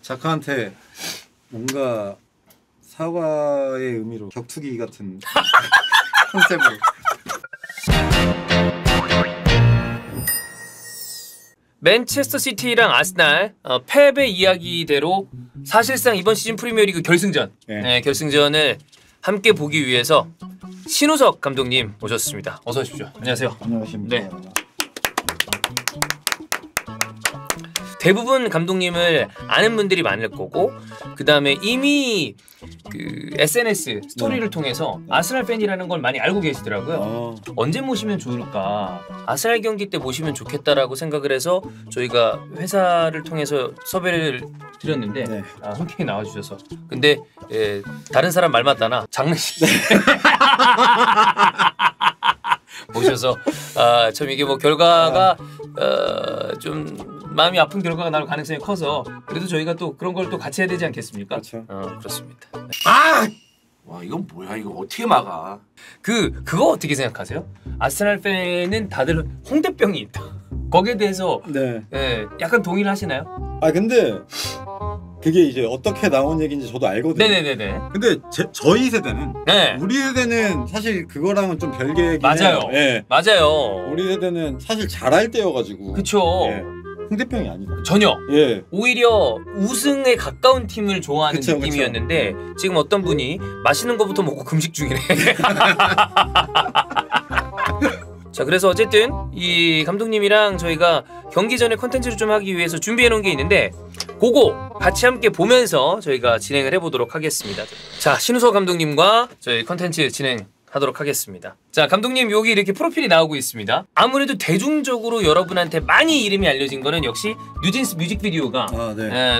자카한테 뭔가 사과의 의미로 격투기 같은 컨셉으로. 맨체스터 시티랑 아스날 패배 이야기대로 사실상 이번 시즌 프리미어리그 결승전, 결승전을 함께 보기 위해서 신우석 감독님 모셨습니다. 어서 오십시오. 안녕하세요. 안녕하십니까. 네. 대부분 감독님을 아는 분들이 많을 거고, 그 다음에 이미 그 SNS 스토리를 통해서 아스날 팬이라는 걸 많이 알고 계시더라고요. 언제 모시면 좋을까? 아스날 경기 때 모시면 좋겠다라고 생각을 해서 저희가 회사를 통해서 섭외를 드렸는데 흔쾌히 나와주셔서. 근데 다른 사람 말 맞다나 장례식 모셔서 참 이게 뭐 결과가 좀 마음이 아픈 결과가 나올 가능성이 커서 그래도 저희가 또 그런 걸 또 같이 해야 되지 않겠습니까? 그렇죠. 그렇습니다. 와 이건 뭐야? 이거 어떻게 막아? 그거 어떻게 생각하세요? 아스날 팬은 다들 홍대병이 있다. 거기에 대해서 약간 동의를 하시나요? 근데 그게 이제 어떻게 나온 얘기인지 저도 알거든요. 네네네네. 근데 저희 세대는 우리 세대는 사실 그거랑은 좀 별개긴 맞아요. 해요. 맞아요. 우리 세대는 사실 잘할 때여가지고. 그쵸. 홍대병이 아니다. 전혀. 오히려 우승에 가까운 팀을 좋아하는 느낌이었는데 지금 어떤 분이 맛있는 거부터 먹고 금식 중이네. 자, 그래서 어쨌든 이 감독님이랑 저희가 경기 전에 컨텐츠를 좀 하기 위해서 준비해 놓은 게 있는데 그거 같이 함께 보면서 저희가 진행을 해보도록 하겠습니다. 자, 신우석 감독님과 저희 컨텐츠 진행하도록 하겠습니다. 자, 감독님 여기 이렇게 프로필이 나오고 있습니다. 아무래도 대중적으로 여러분한테 많이 이름이 알려진 거는 역시 뉴진스 뮤직비디오가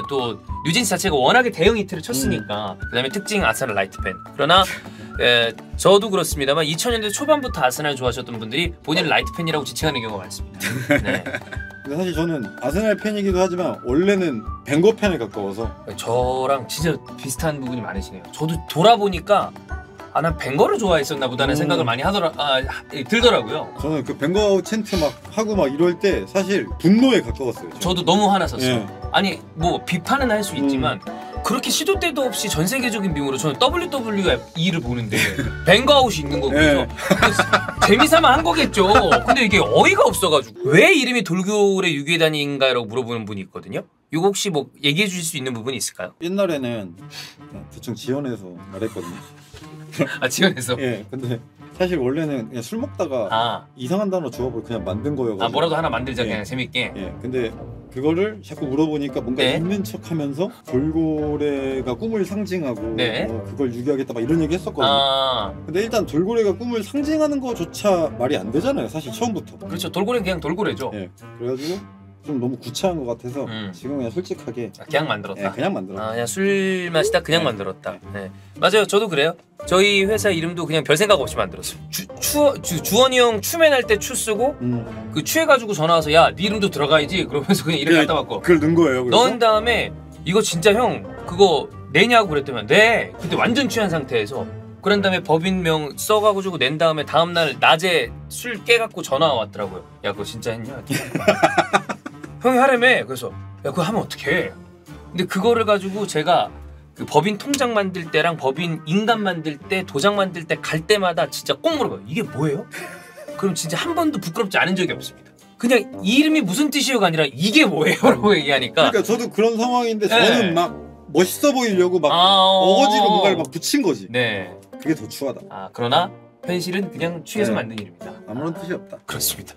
또 뉴진스 자체가 워낙에 대형 히트를 쳤으니까 그 다음에 특징 아스날 라이트 팬. 그러나 저도 그렇습니다만 2000년대 초반부터 아스날 좋아하셨던 분들이 본인을 라이트 팬이라고 지칭하는 경우가 많습니다. 네. 근데 사실 저는 아스날 팬이기도 하지만 원래는 벵거 팬에 가까워서. 저랑 진짜 비슷한 부분이 많으시네요. 저도 돌아보니까 난 벵거를 좋아했었나 보다는 생각을 많이 들더라고요. 저는 그 벵거 챈트 막 하고 막 이럴 때 사실 분노에 가까웠어요. 저도 너무 화났었어요. 아니 뭐 비판은 할 수 있지만 그렇게 시도 때도 없이 전 세계적인 비용으로 저는 WWE를 보는데 벵거 아웃이 있는 거고요. 재미삼아 한 거겠죠. 근데 이게 어이가 없어가지고 왜 이름이 돌고래 유괴단인가라고 물어보는 분이 있거든요. 이거 혹시 뭐 얘기해 주실 수 있는 부분이 있을까요? 옛날에는 대충 지원해서 말했거든요. 지원해서? 근데 사실 원래는 그냥 술 먹다가 이상한 단어 주워보고 그냥 만든 거여가지고. 뭐라도 하나 만들자 그냥 재밌게. 근데 그거를 자꾸 물어보니까 뭔가 있는 척하면서 돌고래가 꿈을 상징하고 그걸 유기하겠다 막 이런 얘기 했었거든요. 근데 일단 돌고래가 꿈을 상징하는 거조차 말이 안 되잖아요, 사실 처음부터. 그렇죠. 돌고래는 그냥 돌고래죠. 그래가지고 좀 너무 구차한 것 같아서 지금 그냥 솔직하게 그냥 만들었다. 그냥 만들었다. 그냥 술 마시다 그냥 만들었다. 맞아요. 저도 그래요. 저희 회사 이름도 그냥 별 생각 없이 만들었어요. 주원이 형 추맨 할 때 추 쓰고 그 취해가지고 전화 와서 야, 네 이름도 들어가야지 그러면서 그냥 이름 갖다 받고 그걸 넣은 거예요. 그래서? 넣은 다음에 이거 진짜 형 그거 내냐고 그랬더니 네. 그때 완전 취한 상태에서 그런 다음에 법인명 써가지고 낸 다음에 다음날 낮에 술 깨갖고 전화 왔더라고요. 야, 그거 진짜 했냐? 형이 하라며. 그래서 야, 그거 하면 어떡해. 근데 그거를 가지고 제가 그 법인 통장 만들 때랑 법인 인감 만들 때 도장 만들 때 갈 때마다 진짜 꼭 물어봐요. 이게 뭐예요? 그럼 진짜 한 번도 부끄럽지 않은 적이 없습니다. 그냥 이 이름이 무슨 뜻이요가 아니라 이게 뭐예요? 라고 얘기하니까. 그러니까 저도 그런 상황인데 저는 막 멋있어 보이려고 막 어거지로 뭔가를 막 붙인 거지. 그게 더 추하다. 그러나 현실은 그냥 취해서 만든 이름이다. 아무런 뜻이 없다. 그렇습니다.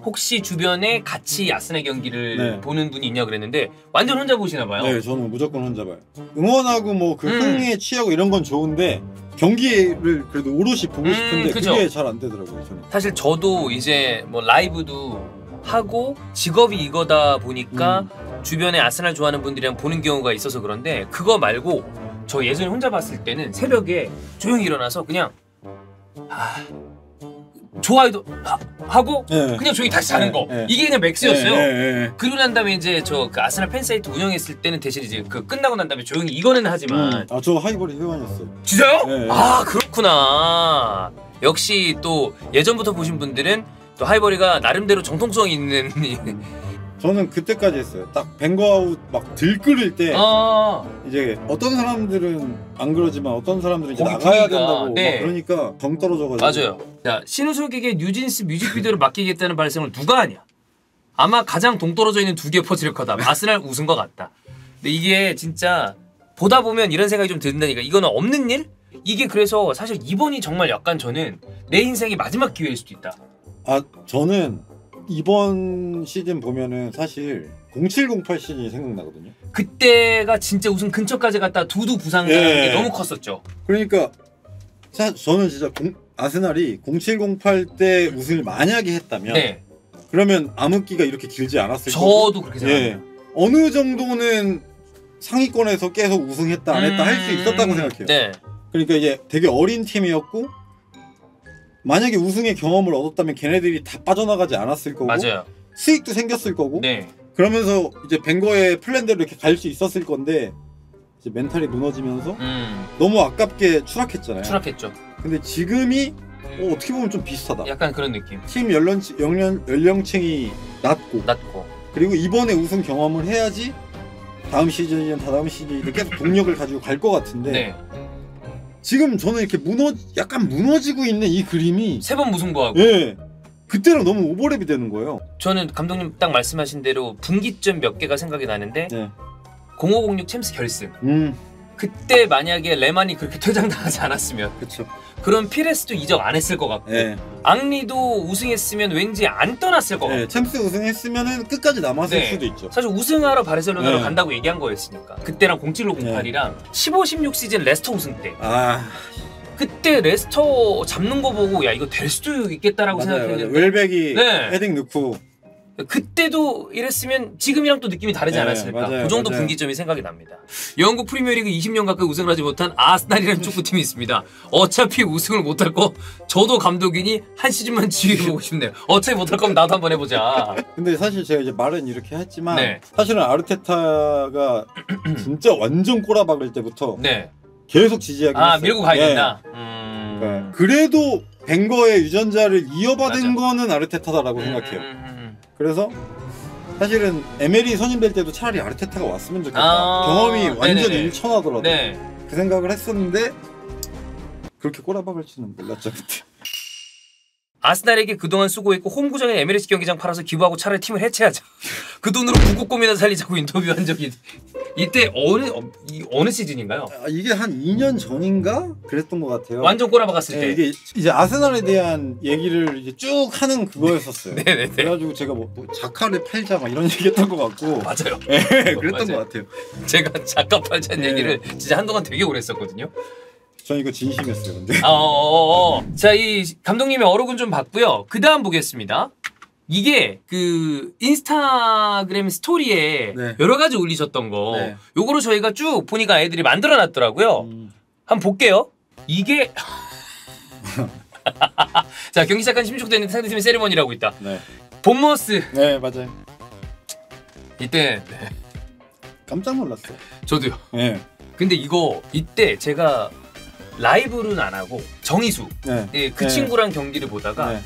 혹시 주변에 같이 아스날 경기를 보는 분이 있냐 그랬는데 완전 혼자 보시나 봐요. 네, 저는 무조건 혼자 봐요. 응원하고 뭐 그 흥에 취하고 이런 건 좋은데 경기를 그래도 오롯이 보고 싶은데 그게 잘 안 되더라고요. 저는. 사실 저도 이제 뭐 라이브도 하고 직업이 이거다 보니까 주변에 아스날 좋아하는 분들이랑 보는 경우가 있어서 그런데 그거 말고 저 예전에 혼자 봤을 때는 새벽에 조용히 일어나서 그냥 좋아요도 하고 그냥 조용히 다시 자는 거 이게 그냥 맥스였어요. 그러고 난 다음에 이제 저 그 아스날 팬사이트 운영했을 때는 대신 이제 그 끝나고 난 다음에 조용히 이거는 하지만 저 하이버리 회원이었어요. 진짜요? 그렇구나. 역시 또 예전부터 보신 분들은 또 하이버리가 나름대로 정통성 있는 저는 그때까지 했어요. 딱 뱅거아웃 막 들끓을 때 이제 어떤 사람들은 안 그러지만 어떤 사람들은 이제 나가야 된다고 네. 막 그러니까 정 떨어져가지고. 맞아요. 자, 신우석에게 뉴진스 뮤직비디오를 맡기겠다는 발생을 누가 하냐? 아마 가장 동떨어져 있는 두 개 퍼즐일 거다. 아스날 우승 것 같다. 근데 이게 진짜 보다 보면 이런 생각이 좀 든다니까. 이거는 없는 일? 이게 그래서 사실 이번이 정말 약간 저는 내 인생의 마지막 기회일 수도 있다. 아 저는 이번 시즌 보면은 사실 0708 시즌이 생각나거든요. 그때가 진짜 우승 근처까지 갔다 두두 부상당한 게 너무 컸었죠. 그러니까 저는 진짜 아스날이 0708 때 우승을 만약에 했다면 네. 그러면 암흑기가 이렇게 길지 않았을 저도 거고. 그렇게 생각해요. 어느 정도는 상위권에서 계속 우승했다 안 했다 할 수 있었다고 생각해요. 네. 그러니까 이제 되게 어린 팀이었고 만약에 우승의 경험을 얻었다면 걔네들이 다 빠져나가지 않았을 거고 맞아요. 수익도 생겼을 거고 네. 그러면서 이제 뱅거의 플랜대로 이렇게 갈 수 있었을 건데 이제 멘탈이 무너지면서 너무 아깝게 추락했잖아요. 추락했죠. 근데 지금이 어떻게 보면 좀 비슷하다. 약간 그런 느낌. 팀 연령층이 낮고 그리고 이번에 우승 경험을 해야지 다음 시즌이든 다다음 시즌이든 계속 동력을 가지고 갈 것 같은데 네. 지금 저는 이렇게 약간 무너지고 있는 이 그림이 세 번 무승부하고. 예. 그때랑 너무 오버랩이 되는 거예요. 저는 감독님 딱 말씀하신 대로 분기점 몇 개가 생각이 나는데 네. 0506 챔스 결승. 그때 만약에 레만이 그렇게 퇴장당하지 않았으면 그렇죠. 그럼 피레스도 이적 안 했을 것 같고 네. 앙리도 우승했으면 왠지 안 떠났을 것 같고. 네. 챔스 우승했으면은 끝까지 남았을 네. 수도 있죠. 사실 우승하러 바르셀로나로 네. 간다고 얘기한 거였으니까. 그때랑 0708이랑 15-16 시즌 레스터 우승 때. 그때 레스터 잡는 거 보고 야 이거 될 수도 있겠다라고 생각했는데 웰백이 네. 헤딩 넣고 그때도 이랬으면 지금이랑 또 느낌이 다르지 않았을까. 맞아요, 그 정도 맞아요. 분기점이 생각이 납니다. 영국 프리미어리그 20년 가까이 우승을 하지 못한 아스날이라는 축구팀이 있습니다. 어차피 우승을 못할 거 저도 감독이니 한 시즌만 지휘해보고 싶네요. 어차피 못할 거면 나도 한번 해보자. 근데 사실 제가 이제 말은 이렇게 했지만 네. 사실은 아르테타가 진짜 완전 꼬라박을 때부터 네. 계속 지지하긴 했어요. 밀고 가야 된다. 네. 그래도 벵거의 유전자를 이어받은 맞아. 거는 아르테타다라고 생각해요. 그래서 사실은 에메리 선임될 때도 차라리 아르테타가 왔으면 좋겠다. 경험이 완전 네네네. 일천하더라도 네. 그 생각을 했었는데 그렇게 꼬라박을 줄은 몰랐죠 그때. 아스날에게 그동안 수고했고 홈구장에 에미레이트 경기장 팔아서 기부하고 차라리 팀을 해체하자. 그 돈으로 북극곰이나 살리자고 인터뷰한 적이 이때 어느 시즌인가요? 이게 한 2년 전인가 그랬던 것 같아요. 완전 꼬라박았을 때. 이게 이제 아스날에 대한 얘기를 이제 쭉 하는 그거였었어요. 네네네. 그래가지고 제가 뭐 자카를 팔자 막 이런 얘기했던 것 같고. 맞아요. 네, 그랬던 맞아요. 것 같아요. 제가 작가 팔자는 네. 얘기를 진짜 한동안 되게 오래 했었거든요. 전 이거 진심이었어요, 근데. 자, 이 감독님의 어록은 좀 봤고요. 그 다음 보겠습니다. 이게 그 인스타그램 스토리에 네. 여러 가지 올리셨던 거. 네. 요거를 저희가 쭉 보니까 애들이 만들어 놨더라고요. 한번 볼게요. 이게 자, 경기 시작한 16분 됐는데 상대팀의 세리머니라고 있다. 네. 본머스. 네, 맞아요. 이때 깜짝 놀랐어요. 저도요. 네. 근데 이거 이때 제가 라이브는 안 하고 정희수 네. 그 네. 친구랑 경기를 보다가 네.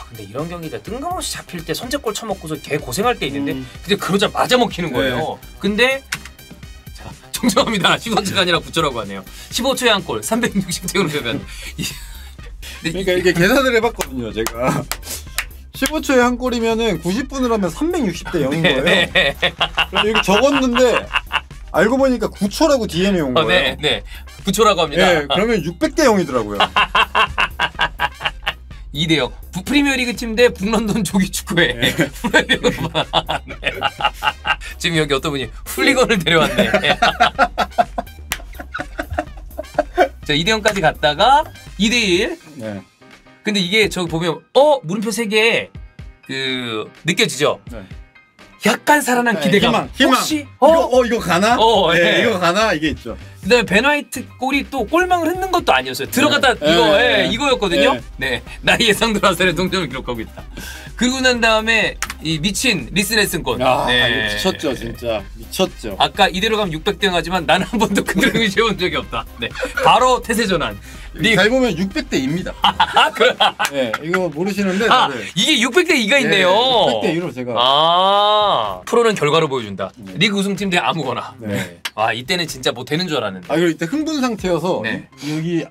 근데 이런 경기가 뜬금없이 잡힐 때 선제골 쳐먹고서 개 고생할 때 있는데 근데 그러자마자 먹히는 거예요. 근데 자 정정합니다. 15초가 아니라 9초라고 하네요. 15초에 한 골 360대 0이면 그러니까 이게 계산을 해봤거든요, 제가. 15초에 한 골이면은 90분을 하면 360대 0인 거예요. 네. 그래서 여기 적었는데 알고 보니까 9초라고 DM이 온 거예요. 네. 9초라고 합니다. 네, 그러면 600대 0이더라고요. 2대 0. 프리미어리그 팀 대 북런던 조기 축구회. 네. 지금 여기 어떤 분이 훌리건을 데려왔네. 자, 2대 0까지 갔다가 2대 1. 네. 근데 이게 저기 보면 물음표 3개 느껴지죠? 네. 약간 살아난 기대감. 희망. 혹시 이거 가나? 네. 이거 가나? 이게 있죠. 그다음에 벤 화이트 골이 또 골망을 흔든 것도 아니었어요. 들어갔다 이거였거든요. 네, 나의 예상대로 아스날의 동점을 기록하고 있다. 그리고 난 다음에 이 미친 리스 넬슨 골. 이거 미쳤죠, 진짜 미쳤죠. 아까 이대로 가면 600대 하지만 나는 한 번도 그대로 의지해본 적이 없다. 네, 바로 태세 전환. 잘 보면 600대2입니다. 그래. 네, 이거 모르시는데. 이게 600대2가 있네요. 600대2로 제가. 프로는 결과로 보여준다. 리그 우승팀 대 아무거나. 네. 이때는 진짜 뭐 되는 줄 알았는데. 그리고 이때 흥분 상태여서 네. 여기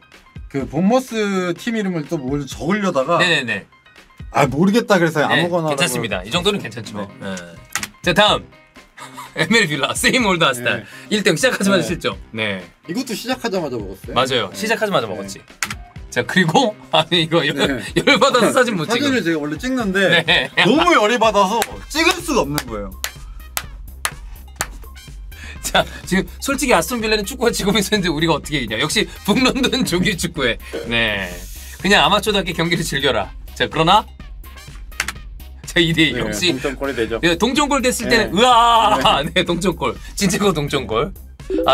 그 본머스 팀 이름을 또 뭘 적으려다가. 네네네. 모르겠다 그래서 아무거나. 괜찮습니다. 이 정도는 괜찮죠. 네. 자, 다음. 에메리 빌라 세임 올드 아스날 1등 시작하자마자 실점. 네. 이것도 시작하자마자 먹었어요. 맞아요. 시작하자마자 먹었지. 자, 그리고 이거 열받아서 사진 못 찍어. 사진을 제가 원래 찍는데 너무 열이 받아서 찍을 수가 없는 거예요. 자, 지금 솔직히 아스톤 빌라는 축구가 지고 있었는데 우리가 어떻게 이냐. 역시 북런던 조기 축구에. 네. 그냥 아마추어답게 경기를 즐겨라. 자, 그러나 자, 2대2 역시 동점골이 되죠. 동점골 됐을 때는 으아! 네, 동점골. 진짜 그거 동점골.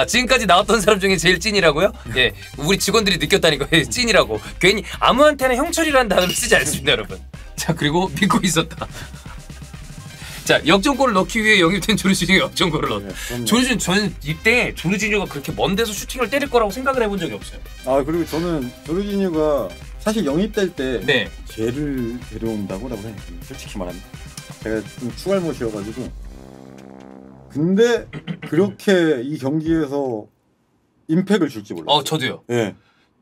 지금까지 나왔던 사람 중에 제일 찐이라고요? 예, 우리 직원들이 느꼈다니까요. 찐이라고. 괜히 아무한테나 형철이라는 단어를 쓰지 않습니다, 여러분. 자, 그리고 믿고 있었다. 자, 역전골을 넣기 위해 영입된 조르지뉴가 역전골을 넣었다. 조르지뉴, 저는 이때 조르지뉴가 그렇게 먼 데서 슈팅을 때릴 거라고 생각을 해본 적이 없어요. 그리고 저는 조르지뉴가 사실 영입될 때 쟤를 데려온다고 라고 생각했어요. 솔직히 말하면 제가 좀 추갈못이어가지고. 근데 그렇게 이 경기에서 임팩을 줄지 몰랐어요. 저도요. 네.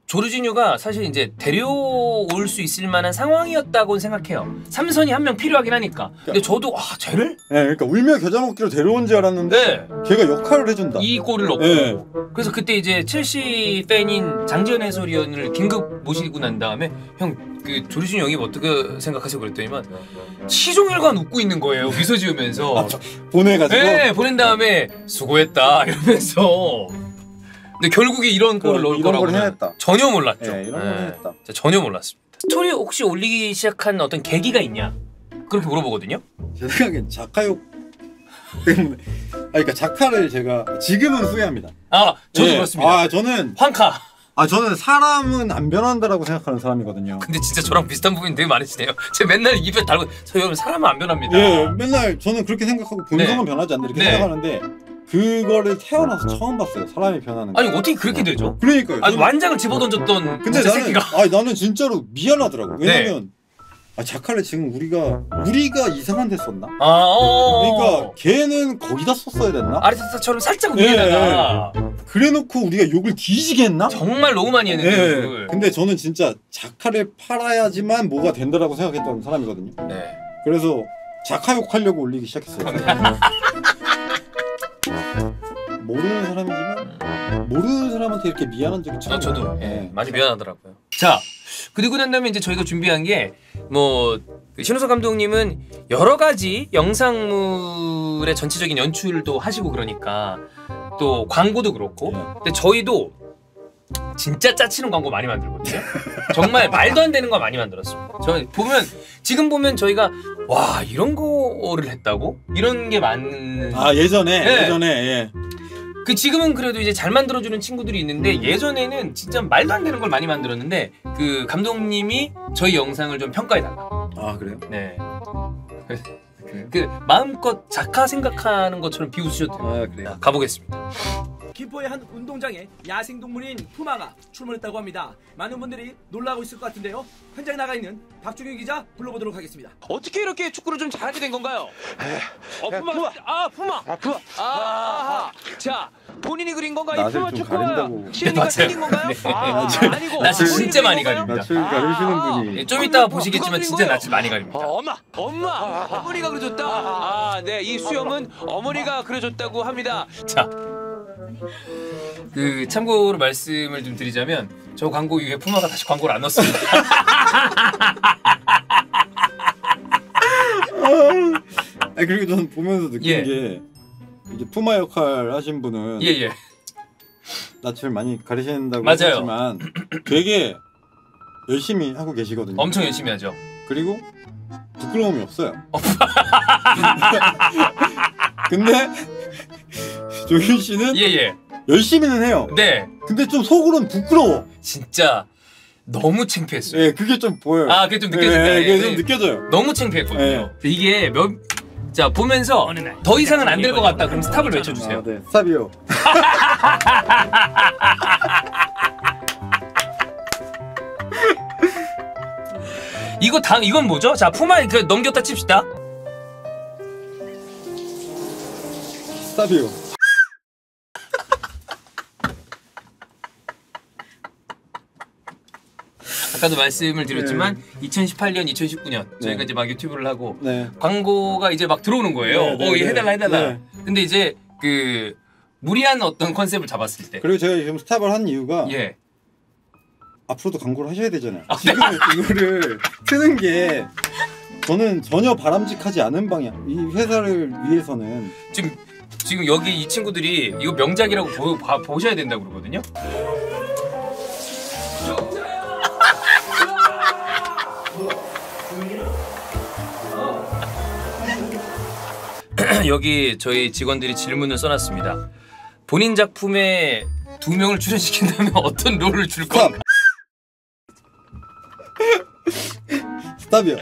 조르지뉴가 사실 이제 데려올 수 있을 만한 상황이었다고 생각해요. 삼선이 한 명 필요하긴 하니까. 근데 저도 쟤를? 네, 그러니까 울며 겨자 먹기로 데려온 줄 알았는데 걔가 역할을 해준다. 이 골을 넣고. 그래서 그때 이제 첼시 팬인 장지현 해설위원을 긴급 모시고 난 다음에 형 그 조르지뉴 영입 어떻게 생각하세요? 그랬더니만 시종일관 웃고 있는 거예요. 미소 지으면서. 보내가지고. 네, 보낸 다음에 수고했다 이러면서. 근데 결국에 이런 골을 넣을 거라고는 전혀 몰랐죠. 네, 이런 걸 했다. 전혀 몰랐습니다. 스토리 혹시 올리기 시작한 어떤 계기가 있냐? 그렇게 물어보거든요. 제 생각엔 자카욕 때문에. 그러니까 자카를 제가 지금은 후회합니다. 저도 그렇습니다. 저는 황카. 저는 사람은 안 변한다라고 생각하는 사람이거든요. 근데 진짜 저랑 비슷한 부분이 되게 많으시네요. 제가 맨날 입에 달고 여러분 사람은 안 변합니다. 예, 맨날 저는 그렇게 생각하고 본성은 변하지 않는다 이렇게 생각하는데 그거를 태어나서 처음 봤어요. 사람이 변하는 거. 아니 어떻게 그렇게 되죠? 그러니까요. 아주 완장을 집어던졌던 근데 새끼가. 나는 진짜로 미안하더라고. 왜냐면 자카를 지금 우리가 이상한 데 썼나? 그러니까 걔는 거기다 썼어야 됐나? 아리스타처럼 살짝 위에다가. 그래놓고 우리가 욕을 뒤지게 했나? 정말 너무 많이 했는데 욕을. 근데 저는 진짜 자카를 팔아야지만 뭐가 된다라고 생각했던 사람이거든요. 네. 그래서 자카 욕하려고 올리기 시작했어요. 모르는 사람이지만 모르는 사람한테 이렇게 미안한 적이 처음이에요. 저도 많이 미안하더라고요. 자, 그리고 난 다음에 이제 저희가 준비한 게 신우석 감독님은 여러 가지 영상물의 전체적인 연출도 하시고 그러니까 또 광고도 그렇고. 근데 저희도 진짜 짜치는 광고 많이 만들거든요. 정말 말도 안 되는 거 많이 만들었습니다. 지금 보면 저희가 와 이런 거를 했다고? 이런 게 많은. 예전에. 지금은 그래도 이제 잘 만들어주는 친구들이 있는데 예전에는 진짜 말도 안 되는 걸 많이 만들었는데 그 감독님이 저희 영상을 좀 평가해달라. 그래요? 네. 그 마음껏 자카 생각하는 것처럼 비웃으셔도 돼요. 그래요? 가보겠습니다. 김포의 한 운동장에 야생동물인 푸마가 출몰했다고 합니다. 많은 분들이 놀라고 있을 것 같은데요. 현장에 나가 있는 박준규 기자 불러보도록 하겠습니다. 어떻게 이렇게 축구를 좀 잘하게 된 건가요? 푸마. 자, 본인이 그린 건가요? 푸마 축구가 시은이가 생긴 건가요? 아니고. 낯을 진짜 많이 가립니다. 낯을 가리시는 분이. 좀 이따 보시겠지만 진짜 낯을 많이 가립니다. 어머니가 그려줬다. 네, 이 수염은 어머니가 그려줬다고 합니다. 자. 참고로 말씀을 좀 드리자면 저 광고 이후에 푸마가 다시 광고를 안 넣었습니다. 그리고 저는 보면서 느낀 게 이제 푸마 역할 하신 분은 낯을 많이 가리신다고 하지만 되게 열심히 하고 계시거든요. 엄청 열심히 하죠. 그리고 부끄러움이 없어요. 근데 조윤 씨는 열심히는 해요. 네. 근데 좀 속으로는 부끄러워. 진짜 너무 창피했어요. 예, 그게 좀 보여요. 아, 그게 좀 느껴진다. 예, 그게 예, 좀 예. 느껴져요. 너무 창피했거든요. 이게 자, 보면서 더 이상은 안 될 것 같다. 그럼 스탑을 외쳐주세요. 아, 네. 스탑이요. 이건 뭐죠? 자, 푸마 넘겼다 칩시다. 스탑이요. 아까도 말씀을 드렸지만 2018년, 2019년 저희가 이제 막 유튜브를 하고 광고가 이제 막 들어오는 거예요. 해달라. 네. 근데 이제 그 무리한 어떤 컨셉을 잡았을 때. 그리고 제가 지금 스탑을 한 이유가 예. 앞으로도 광고를 하셔야 되잖아요. 지금 이거를 트는 게 저는 전혀 바람직하지 않은 방향. 이 회사를 위해서는 지금 여기 이 친구들이 이거 명작이라고 보셔야 된다고 그러거든요. 여기 저희 직원들이 질문을 써놨습니다. 본인 작품에 2명을 출연시킨다면 어떤 롤을 줄 건가? 스탑이요.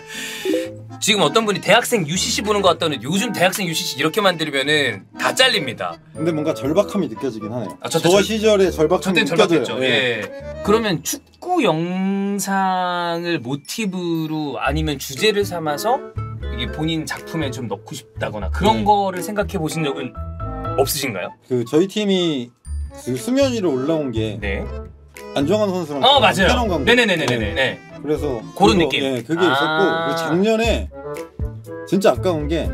지금 어떤 분이 대학생 UCC 보는 것 같다는 요즘 대학생 UCC 이렇게 만들면은 다 잘립니다. 근데 뭔가 절박함이 느껴지긴 하네요. 아, 저 시절에 절박함이 느껴져요. 예. 그러면 축구 영상을 모티브로 아니면 주제를 삼아서 이게 본인 작품에 좀 넣고 싶다거나 그런 거를 생각해 보신 적은 없으신가요? 그 저희 팀이 그 수면 위로 올라온 게 네. 안정환 선수랑 맞아요. 캐논 광고. 네네네네네. 그래서 그런 느낌. 예, 그게 있었고 그리고 작년에 진짜 아까운 게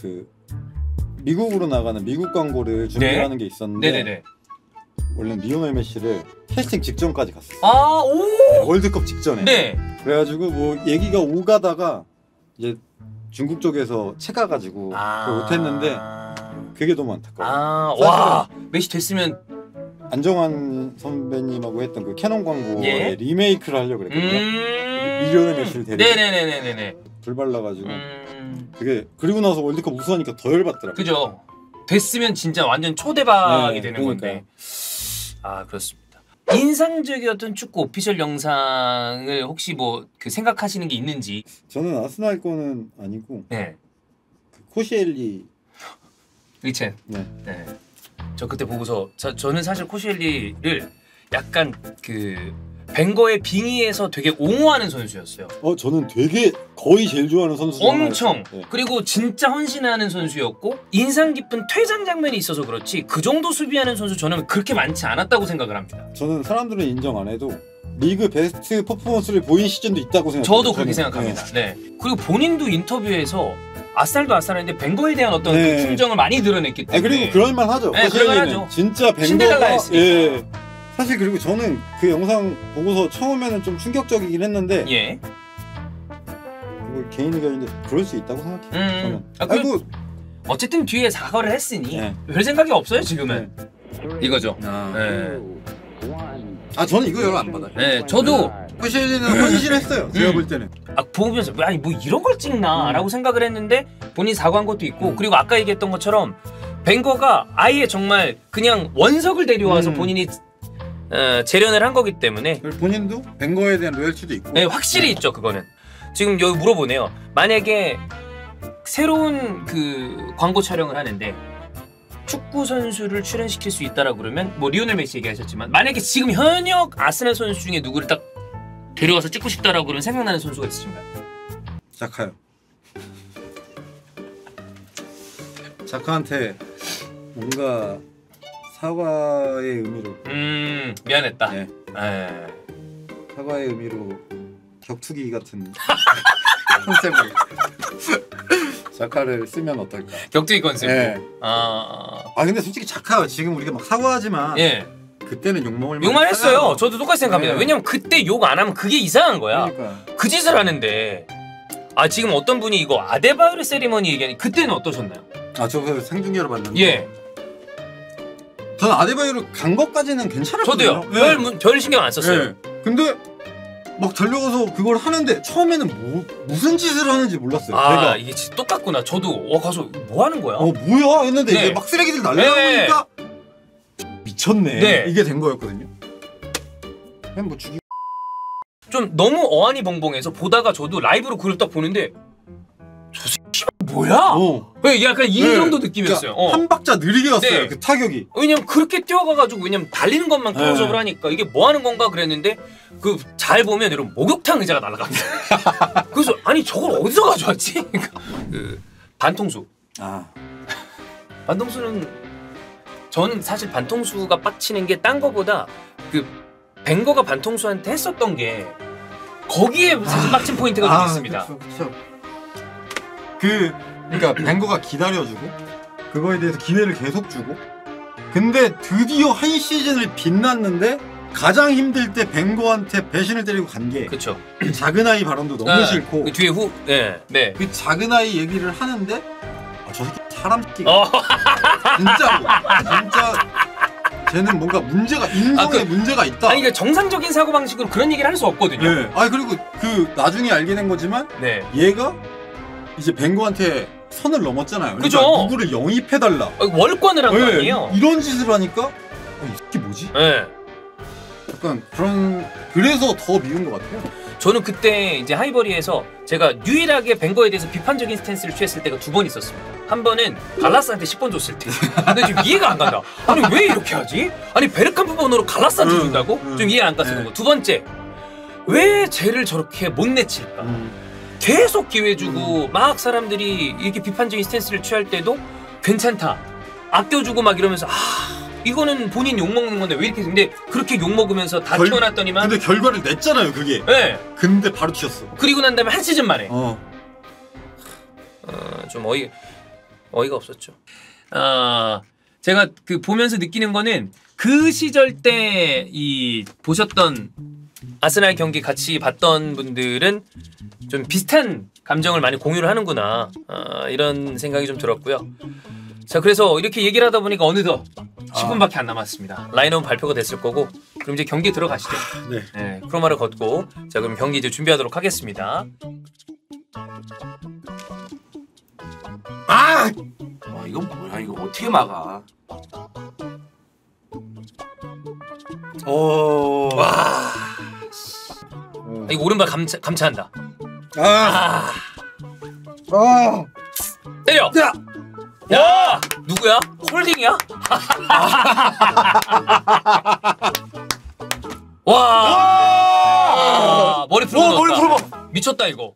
그 미국으로 나가는 미국 광고를 준비하는 게 있었는데 네네네. 원래 리오넬 메시를 캐스팅 직전까지 갔었어요. 아, 오. 월드컵 직전에. 네. 그래가지고 뭐 얘기가 오가다가 이제 중국 쪽에서 채가가지고 그걸 못했는데 그게 너무 안타까워요. 와, 메시 됐으면 안정환 선배님하고 했던 그 캐논 광고의 예? 리메이크를 하려고 그랬거든요. 리오넬 메시를 데리고 네네네네네. 불 발라가지고 그게 그리고 나서 월드컵 우승하니까 더 열받더라고요. 그죠. 됐으면 진짜 완전 초대박이 네, 되는 그러니까요. 건데. 아, 그렇습니다. 인상적이었던 축구 오피셜 영상을 혹시 뭐 그 생각하시는 게 있는지. 저는 아스날 거는 아니고 네. 그 코시엘리. 리첸. 네. 네. 저 그때 보고서 저는 사실 코시엘리를 약간 그 벵거의 빙의에서 되게 옹호하는 선수였어요. 저는 되게 거의 제일 좋아하는 선수 중 엄청. 하나였어요. 네. 그리고 진짜 헌신하는 선수였고 인상 깊은 퇴장 장면이 있어서 그렇지 그 정도 수비하는 선수 저는 그렇게 많지 않았다고 생각을 합니다. 저는 사람들은 인정 안 해도 리그 베스트 퍼포먼스를 보인 시즌도 있다고 생각해요. 저도 그렇게 생각합니다. 네. 그리고 본인도 인터뷰에서 아스날도 아스날인데 벵거에 대한 어떤 네. 그 충정을 많이 드러냈기 때문에. 그리고 그럴만 하죠. 네, 그럴만 하죠. 진짜 벵거가 신데렐라였으니까. 예. 사실 그리고 저는 그 영상 보고서 처음에는 좀 충격적이긴 했는데 예. 뭐 개인 의견인데 그럴 수 있다고 생각해요. 저는. 아이고 어쨌든 뒤에 사과를 했으니 네. 별 생각이 없어요 지금은. 이거죠. 네. 저는 이거 연락 안 받아요. 네, 저도 코시엘리는 헌신했어요. 제가 볼 때는. 보면서 아니 뭐 이런 걸 찍나라고 생각을 했는데 본인 사과한 것도 있고 그리고 아까 얘기했던 것처럼 벵거가 아예 정말 그냥 원석을 데려와서 본인이 재련을 한 거기 때문에 본인도 벵거에 대한 로열티도 있고. 네, 확실히 있죠 그거는. 지금 여기 물어보네요. 만약에 새로운 그 광고 촬영을 하는데 축구 선수를 출연시킬 수 있다라고 그러면 뭐 리오넬 메시 얘기하셨지만 만약에 지금 현역 아스날 선수 중에 누구를 딱 데려와서 찍고 싶다라고 그러면 생각나는 선수가 있으신가요? 자카요. 자카한테 뭔가 사과의 의미로. 미안했다. 네. 사과의 의미로 격투기 같은 컨셉을 자카를 쓰면 어떨까? 격투기 컨셉. 네. 근데 솔직히 자카 지금 우리가 막 사과하지만 예. 그때는 욕먹을 욕만 했어요. 저도 똑같이 생각합니다. 네. 왜냐면 그때 욕 안 하면 그게 이상한 거야. 그러니까. 그 짓을 하는데. 지금 어떤 분이 이거 아데바요르 세리머니 얘기하니 그때는 어떠셨나요? 저 생중계로 봤는데. 예. 저는 아데바요르 간 것까지는 괜찮았거든요. 저도요. 별 신경 안 썼어요. 근데 막 달려가서 그걸 하는데 처음에는 무슨 짓을 하는지 몰랐어요. 내가. 이게 진짜 똑같구나. 저도 가서 뭐 하는 거야? 뭐야 했는데 네. 이제 막 쓰레기들 날려다보니까 미쳤네. 네. 이게 된 거였거든요. 그냥 뭐 죽이. 좀 너무 어안이 벙벙해서 보다가 저도 라이브로 그걸 딱 보는데 저 새끼 뭐야? 왜 약간 이 네. 정도 느낌이었어요. 그러니까 한 박자 느리게 갔어요. 네. 그 타격이. 왜냐면 그렇게 뛰어가가지고 왜냐면 달리는 것만 클로즈업을 하니까 이게 뭐 하는 건가 그랬는데 그 잘 보면 여러분 목욕탕 의자가 날아갑니다. 그래서 아니 저걸 어디서 가져왔지? 그 반통수. 반통수는 저는 사실 반통수가 빡치는 게 딴 거보다 그 벵거가 반통수한테 했었던 게 거기에 사실 빡친 포인트가 좀 있습니다. 그쵸. 그러니까 벵거가 기다려주고 그거에 대해서 기회를 계속 주고 근데 드디어 한 시즌을 빛났는데 가장 힘들 때 벵거한테 배신을 때리고 간 게 그렇죠. 그 작은 아이 발언도 너무 싫고 그 뒤에 네. 그 작은 아이 얘기를 하는데 저 새끼 사람 새끼가 진짜 쟤는 뭔가 문제가 인성에 문제가 있다. 아니 그러니까 정상적인 사고 방식으로 그런 얘기를 할 수 없거든요. 네. 아니 그리고 그 나중에 알게 된 거지만 네. 얘가 이제 벵거한테 선을 넘었잖아요. 그죠. 그러니까 누구를 영입해달라. 월권을 한 거 아니에요? 이런 짓을 하니까 이 새끼 뭐지? 네. 약간 그래서 더 미운 것 같아요. 저는 그때 이제 하이버리에서 제가 유일하게 벵거에 대해서 비판적인 스탠스를 취했을 때가 2번 있었습니다. 한 번은 갈라스한테 10번 줬을 때. 근데 지금 이해가 안 간다. 아니 왜 이렇게 하지? 아니 베르캄프 번호로 갈라스한테 준다고? 좀 이해 안 갔었던 거. 2번째, 왜 쟤를 저렇게 못 내칠까? 계속 기회 주고 막 사람들이 이렇게 비판적인 스탠스를 취할 때도 괜찮다, 아껴주고 막 이러면서 이거는 본인 욕먹는 건데 왜 이렇게. 근데 그렇게 욕먹으면서 다 튀어났더니만 근데 결과를 냈잖아요 그게. 네. 근데 바로 튀었어. 그리고 난 다음에 한 시즌 만에 좀 어이가 없었죠. 제가 그 보면서 느끼는 거는 그 시절 때 이 보셨던 아스날 경기 같이 봤던 분들은 좀 비슷한 감정을 많이 공유를 하는구나, 이런 생각이 좀 들었고요. 자, 그래서 이렇게 얘기를 하다 보니까 어느덧 10분밖에 안 남았습니다. 라인업 발표가 됐을 거고, 그럼 이제 경기 들어가시죠. 네. 크로마를 걷고, 자, 그럼 경기 이제 준비하도록 하겠습니다. 이건 뭐야? 이거 어떻게 막아? 와. 이거 오른발 감차한다. 때려. 야, 누구야? 홀딩이야? 와. 머리 풀고 넣었다. 미쳤다 이거.